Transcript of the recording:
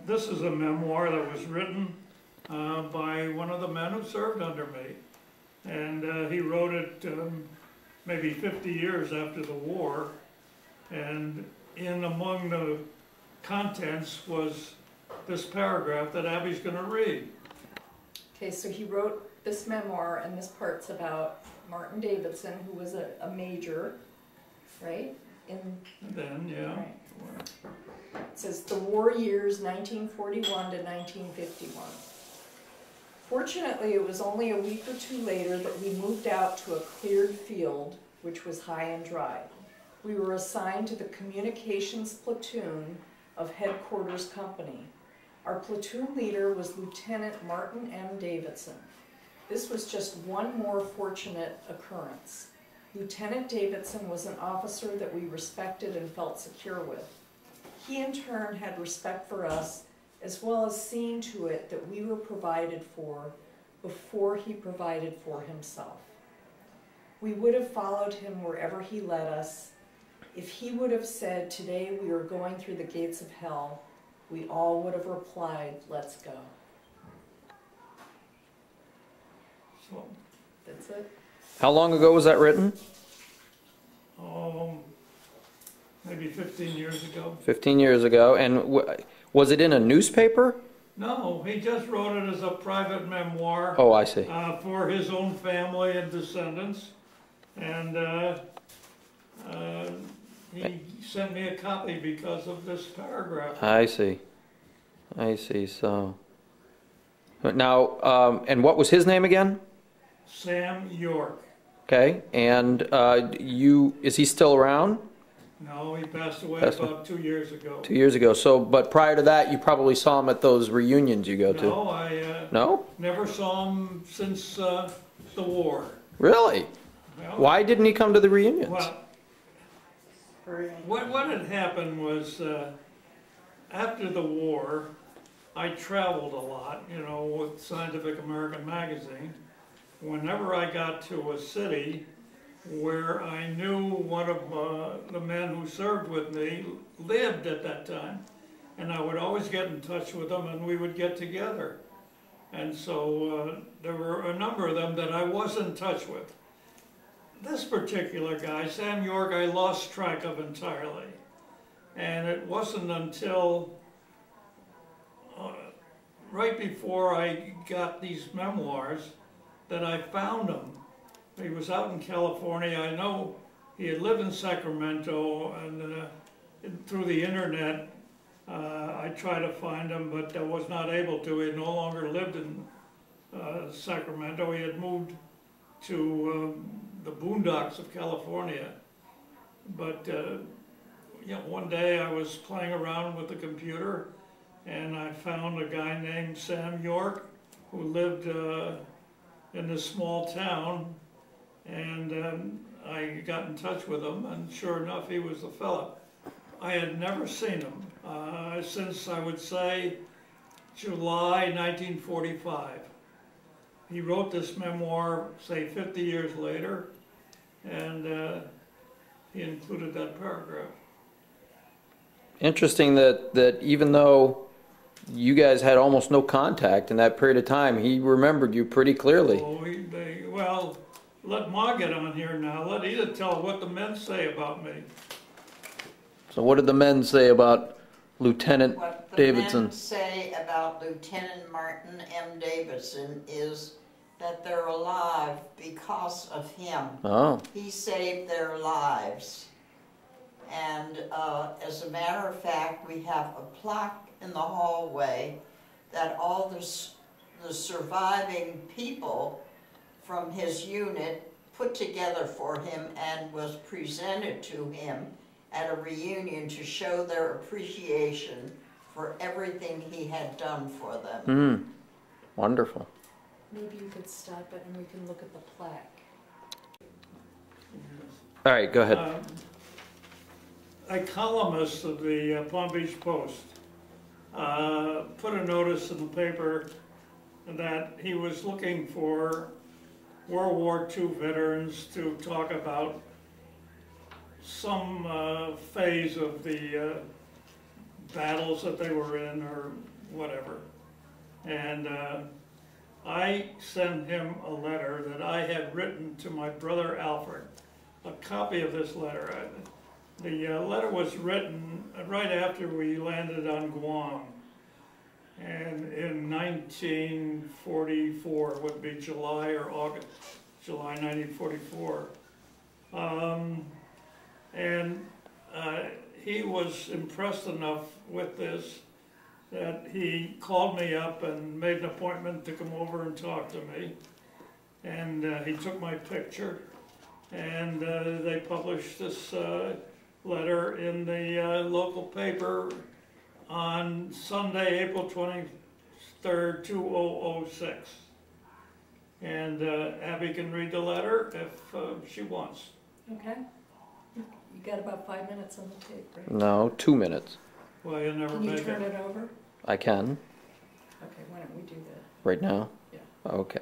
This is a memoir that was written by one of the men who served under me. And he wrote it maybe 50 years after the war. And in among the contents was this paragraph that Abby's going to read. Okay, so he wrote this memoir, and this part's about Martin Davidson, who was a major, right? Yeah. Right. It says, the war years 1941 to 1951. Fortunately, it was only a week or two later that we moved out to a cleared field, which was high and dry. We were assigned to the communications platoon of Headquarters Company. Our platoon leader was Lieutenant Martin M. Davidson. This was just one more fortunate occurrence. Lieutenant Davidson was an officer that we respected and felt secure with. He in turn had respect for us, as well as seeing to it that we were provided for before he provided for himself. We would have followed him wherever he led us. If he would have said, today we are going through the gates of hell, we all would have replied, let's go. So, that's it. How long ago was that written? Maybe 15 years ago. 15 years ago. And was it in a newspaper? No, he just wrote it as a private memoir. Oh, I see. For his own family and descendants. And he sent me a copy because of this paragraph. I see. I see. So now, and what was his name again? Sam York. Okay. And is he still around? No, he passed away about 2 years ago. 2 years ago. So, but prior to that, you probably saw him at those reunions you go to. No, I never saw him since the war. Really? Well, why didn't he come to the reunions? Well, what had happened was after the war, I traveled a lot, you know, with Scientific American magazine. Whenever I got to a city where I knew one of the men who served with me lived at that time, and I would always get in touch with them and we would get together. And so there were a number of them that I was in touch with. This particular guy, Sam York, I lost track of entirely. And it wasn't until right before I got these memoirs that I found him. He was out in California. I know he had lived in Sacramento, and through the internet I tried to find him, but I was not able to. He no longer lived in Sacramento. He had moved to the boondocks of California. But you know, one day I was playing around with the computer and I found a guy named Sam York who lived in this small town, and I got in touch with him, and sure enough, he was the fella. I had never seen him since, I would say, July 1945. He wrote this memoir, say, 50 years later, and he included that paragraph. Interesting that even though you guys had almost no contact in that period of time, he remembered you pretty clearly. Oh, well, let Ma get on here now. Let Edith tell what the men say about me. So what did the men say about Lieutenant Davidson? What the men say about Lieutenant Martin M. Davidson is that they're alive because of him. Oh. He saved their lives. And as a matter of fact, we have a plaque in the hallway that all the surviving people from his unit put together for him and was presented to him at a reunion to show their appreciation for everything he had done for them. Wonderful. Maybe you could stop it and we can look at the plaque. All right, go ahead. A columnist of the Palm Beach Post put a notice in the paper that he was looking for World War II veterans to talk about some phase of the battles that they were in or whatever. And I sent him a letter that I had written to my brother Alfred, a copy of this letter. The letter was written right after we landed on Guam, and in 1944, would be July or August, July 1944. He was impressed enough with this that he called me up and made an appointment to come over and talk to me. And he took my picture, and they published this letter in the local paper on Sunday, April 23rd, 2006. And Abby can read the letter if she wants. Okay. You got about 5 minutes on the tape, right? No, 2 minutes. Well, you never Can you make turn it. it over? I can, Okay, why don't we do that? right now? Yeah. Okay.